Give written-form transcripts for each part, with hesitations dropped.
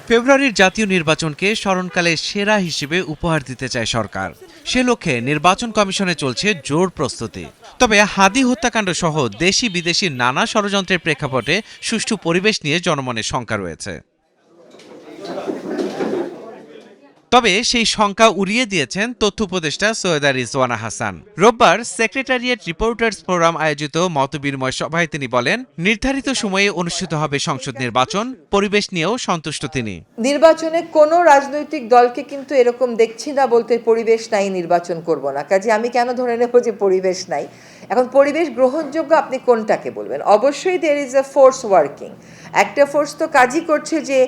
ফেব্রুয়ারির জাতীয় নির্বাচনকে স্মরণকালে সেরা হিসেবে উপহার দিতে চায় সরকার। সে লক্ষ্যে নির্বাচন কমিশনে চলছে জোর প্রস্তুতি। তবে হাদি হত্যাকাণ্ড সহ দেশি বিদেশি নানা ষড়যন্ত্রের প্রেক্ষাপটে সুষ্ঠু পরিবেশ নিয়ে জনমনে শঙ্কা রয়েছে। তবে সেই শঙ্কা উড়িয়ে দিয়েছেন তথ্য উপদেষ্টা সৈয়দা রিজওয়ানা হাসান। রোববার সেক্রেটারিয়েট রিপোর্টার্স ফোরাম আয়োজিত মতবিনিময় সভায় তিনি বলেন, নির্ধারিত সময়ে অনুষ্ঠিত হবে সংসদ নির্বাচন, পরিবেশ নিয়েও সন্তুষ্ট তিনি। নির্বাচনে কোনো রাজনৈতিক দলকে কিন্তু এরকম দেখছি না বলতে পরিবেশ নাই নির্বাচন করব না, কাজে আমি কেন ধরে নেব যে পরিবেশ নাই। এখন পরিবেশ গ্রহণযোগ্য আপনি কোনটাকে বলবেন? অবশ্যই there is a force working. একটা ফোর্স তো কাজই করছে যে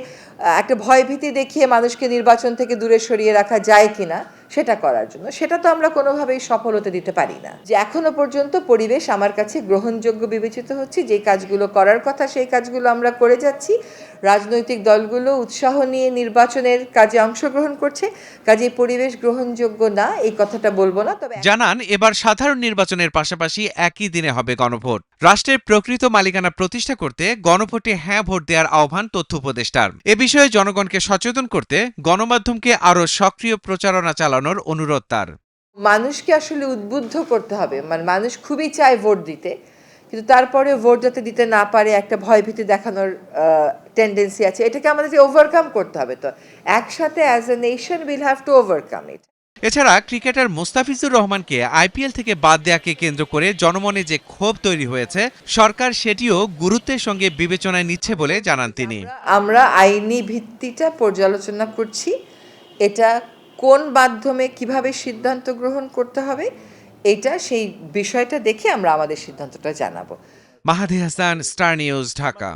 একটা ভয়ভীতি দেখিয়ে মানুষকে নির্বাচন থেকে দূরে সরিয়ে রাখা যায় কিনা সেটা করার জন্য। সেটা তো আমরা কোনোভাবেই সফল হতে দিতে পারি না। যে এখনো পর্যন্ত পরিবেশ আমার কাছে গ্রহণযোগ্য বিবেচিত হচ্ছে, যে কাজগুলো করার কথা সেই কাজগুলো আমরা করে যাচ্ছি। রাজনৈতিক দলগুলো উৎসাহ নিয়ে নির্বাচনের কাজে অংশগ্রহণ করছে, কাজে পরিবেশ গ্রহণযোগ্য না এই কথাটা বলবো না। তবে জানান, এবার সাধারণ নির্বাচনের পাশাপাশি একই দিনে হবে গণভোট। রাষ্ট্রের প্রকৃত মালিকানা প্রতিষ্ঠা করতে গণভোটে হ্যাঁ ভোট দেওয়ার আহ্বান তথ্য উপদেষ্টার। এ বিষয়ে জনগণকে সচেতন করতে গণমাধ্যমকে আরও সক্রিয় প্রচারণা চালানোর অনুরোধ তার। মানুষকে আসলে উদ্বুদ্ধ করতে হবে। মানে মানুষ খুবই চায় ভোট দিতে, কিন্তু তারপরে ভোট যাতে দিতে না পারে একটা ভয়ভীতি দেখানোর টেন্ডেন্সি আছে। এটাকে আমাদের ওভারকাম করতে হবে। তো একসাথে as a nation will have to overcome ইট। এছাড়া ক্রিকেটার মুস্তাফিজুর রহমানকে আইপিএল থেকে বাদ দেওয়াকে কেন্দ্র করে জনমনে যে ক্ষোভ তৈরি হয়েছে, সরকার সেটিও গুরুত্বের সঙ্গে বিবেচনায় নিচ্ছে বলে জানান তিনি। আমরা আইনি ভিত্তিটা পর্যালোচনা করছি। এটা কোন মাধ্যমে কিভাবে সিদ্ধান্ত গ্রহণ করতে হবে, এটা সেই বিষয়টা দেখে আমরা আমাদের সিদ্ধান্তটা জানাবো। মাহাদি হাসান, স্টার নিউজ, ঢাকা।